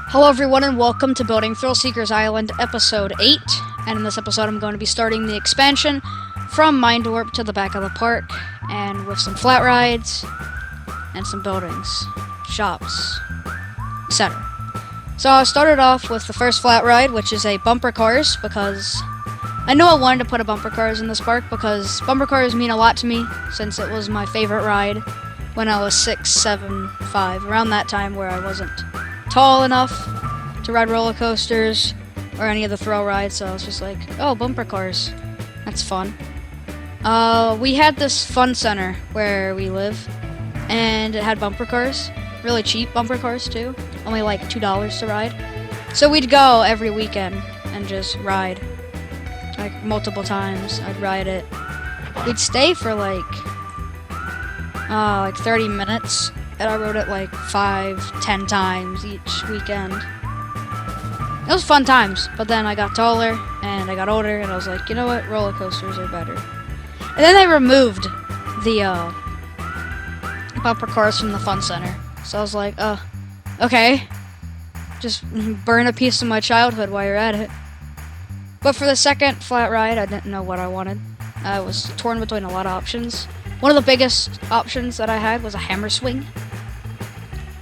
Hello everyone and welcome to Building Thrillseekers Island episode 8, and in this episode I'm going to be starting the expansion from Mind Warp to the back of the park, and with some flat rides, and some buildings, shops, etc. So I started off with the first flat ride, which is a bumper cars, because I knew I wanted to put a bumper cars in this park, because bumper cars mean a lot to me, since it was my favorite ride when I was 6, 7, 5, around that time where I wasn't tall enough to ride roller coasters or any of the thrill rides, so I was just like, oh, bumper cars, that's fun. We had this fun center where we live, and it had bumper cars, really cheap bumper cars too, only like $2 to ride. So we'd go every weekend and just ride, like multiple times. I'd ride it. We'd stay for like 30 minutes. And I rode it like 5, 10 times each weekend. It was fun times, but then I got taller and I got older and I was like, you know what, roller coasters are better. And then they removed the bumper cars from the fun center. So I was like, okay, just burn a piece of my childhood while you're at it. But for the second flat ride, I didn't know what I wanted. I was torn between a lot of options. One of the biggest options that I had was a hammer swing.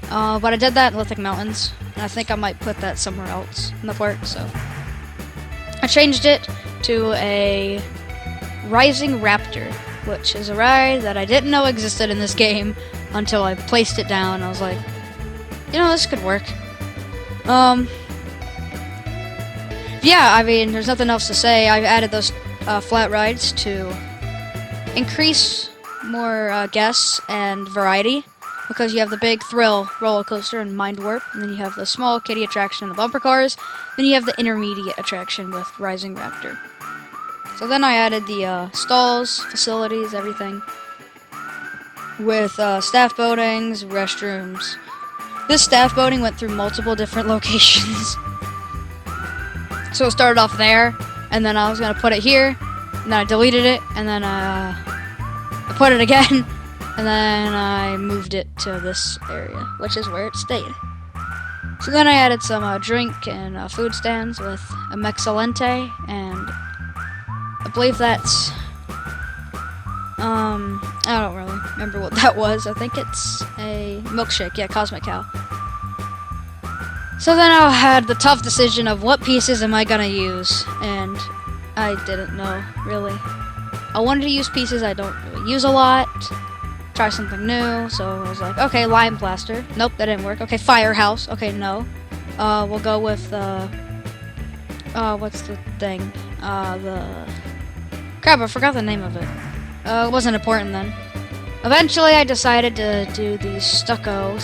But I did that in Lithic Mountains, and I think I might put that somewhere else in the park, so I changed it to a Rising Raptor, which is a ride that I didn't know existed in this game until I placed it down. I was like, you know, this could work. Yeah, I mean, there's nothing else to say. I've added those flat rides to increase more guests and variety, because you have the big thrill roller coaster and Mind Warp, and then you have the small kiddie attraction and the bumper cars, then you have the intermediate attraction with Rising Raptor. So then I added the stalls, facilities, everything, with staff buildings, restrooms. This staff building went through multiple different locations. So it started off there, and then I was going to put it here, and then I deleted it, and then I put it again, and then I moved it to this area, which is where it stayed. So then I added some drink and food stands with a Mexalente, and I believe that's, I don't really remember what that was. I think it's a milkshake, yeah, Cosmic Cow. So then I had the tough decision of what pieces am I gonna use, and I didn't know, really. I wanted to use pieces I don't really use a lot, try something new, so I was like, okay, Lime Blaster. Nope, that didn't work. Okay, Firehouse. Okay, no. We'll go with, what's the thing? Crap, I forgot the name of it. It wasn't important then. Eventually, I decided to do these stucco,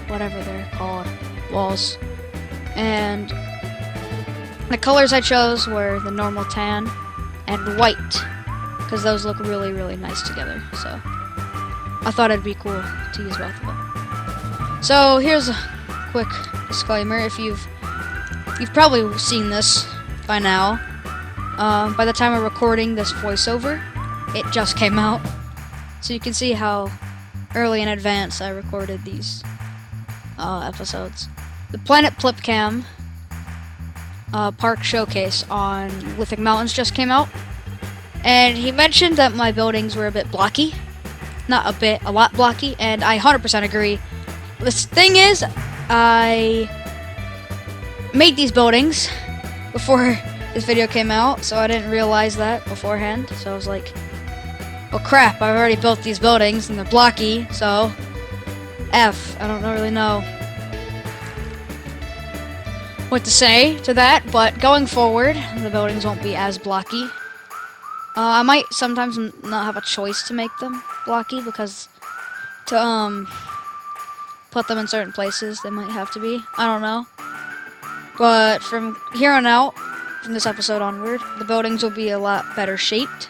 whatever they're called, walls. And the colors I chose were the normal tan and white, because those look really, really nice together, so I thought it'd be cool to use both of them. So here's a quick disclaimer. If you've probably seen this by now. By the time of recording this voiceover, it just came out. So you can see how early in advance I recorded these episodes. The Planet Plipcam Park Showcase on Lithic Mountains just came out. And he mentioned that my buildings were a bit blocky. Not a bit, a lot blocky, and I 100% agree. The thing is, I made these buildings before this video came out, so I didn't realize that beforehand. So I was like, oh crap, I've already built these buildings and they're blocky, so F. I don't really know what to say to that, but going forward, the buildings won't be as blocky. I might sometimes not have a choice to make them blocky, because to put them in certain places they might have to be. I don't know. But from here on out, from this episode onward, the buildings will be a lot better shaped,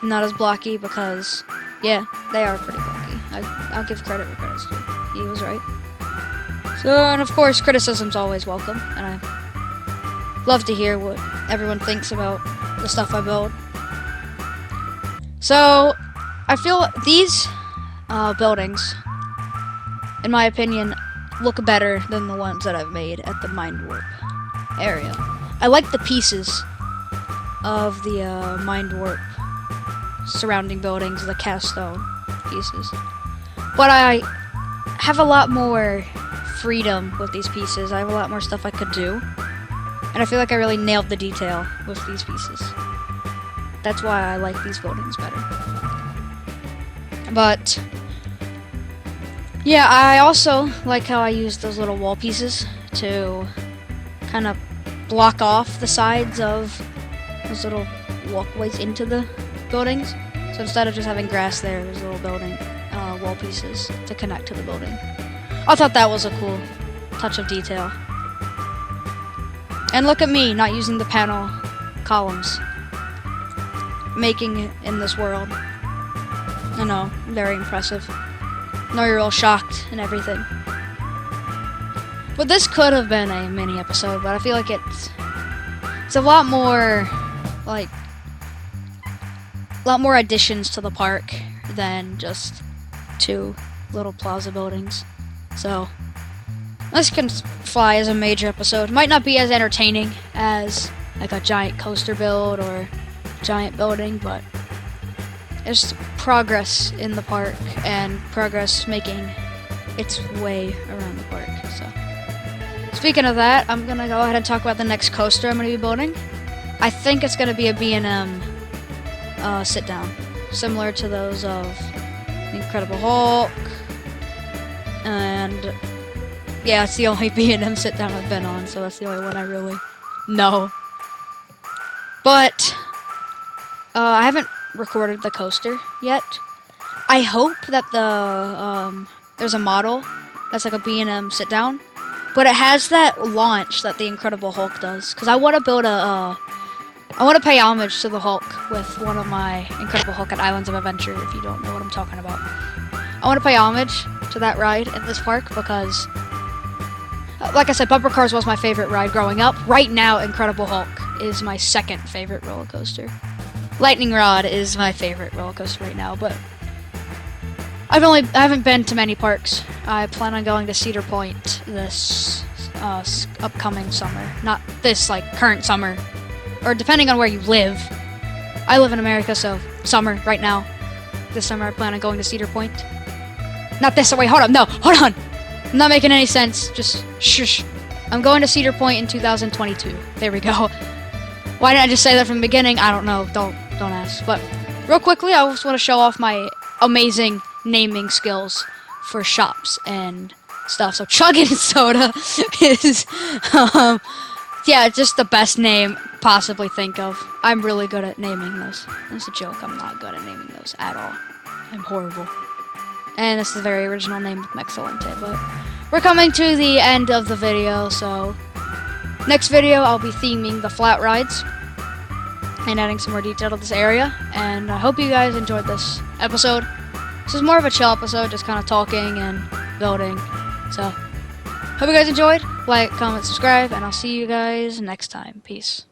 not as blocky, because yeah, they are pretty blocky. I'll give credit where credit's due. He was right. So, and of course, criticism's always welcome, and I love to hear what everyone thinks about the stuff I build. So, I feel these buildings, in my opinion, look better than the ones that I've made at the Mind Warp area. I like the pieces of the Mind Warp surrounding buildings, the cast stone pieces. But I have a lot more freedom with these pieces. I have a lot more stuff I could do. And I feel like I really nailed the detail with these pieces. That's why I like these buildings better. But yeah, I also like how I use those little wall pieces to kind of block off the sides of those little walkways into the buildings. So instead of just having grass there, there's little building wall pieces to connect to the building. I thought that was a cool touch of detail. And look at me, not using the panel columns. Making it in this world. I know, very impressive. I know you're all shocked and everything. But this could have been a mini episode, but I feel like it's a lot more, like, a lot more additions to the park than just 2 little plaza buildings. So this can fly as a major episode. Might not be as entertaining as like a giant coaster build or giant building, but it's progress in the park and progress making its way around the park. So speaking of that, I'm gonna go ahead and talk about the next coaster I'm gonna be building. I think it's gonna be a B&M sit down, similar to those of the Incredible Hulk, and yeah, it's the only B&M sit down I've been on, so that's the only one I really know. But I haven't recorded the coaster yet. I hope that there's a model that's like a B&M sit down, but it has that launch that the Incredible Hulk does. Because I want to build I want to pay homage to the Hulk with one of my Incredible Hulk at Islands of Adventure, if you don't know what I'm talking about. I want to pay homage to that ride in this park because, like I said, Bumper Cars was my favorite ride growing up. Right now, Incredible Hulk is my second favorite roller coaster. Lightning Rod is my favorite roller coaster right now, but I haven't been to many parks. I plan on going to Cedar Point this upcoming summer. Not this, like, current summer. Or depending on where you live. I live in America, so summer, right now. This summer I plan on going to Cedar Point. Not this, wait, hold on, no, hold on! I'm not making any sense, just shush. I'm going to Cedar Point in 2022. There we go. Why didn't I just say that from the beginning? I don't know, don't ask. But real quickly, I just want to show off my amazing naming skills for shops and stuff. So Chuggin' Soda is, yeah, just the best name possibly think of. I'm really good at naming those. That's a joke, I'm not good at naming those at all. I'm horrible. And it's the very original name of Mexilente, but we're coming to the end of the video, so next video I'll be theming the flat rides and adding some more detail to this area, and I hope you guys enjoyed this episode. This is more of a chill episode, just kind of talking and building, so hope you guys enjoyed. Like, comment, subscribe, and I'll see you guys next time. Peace.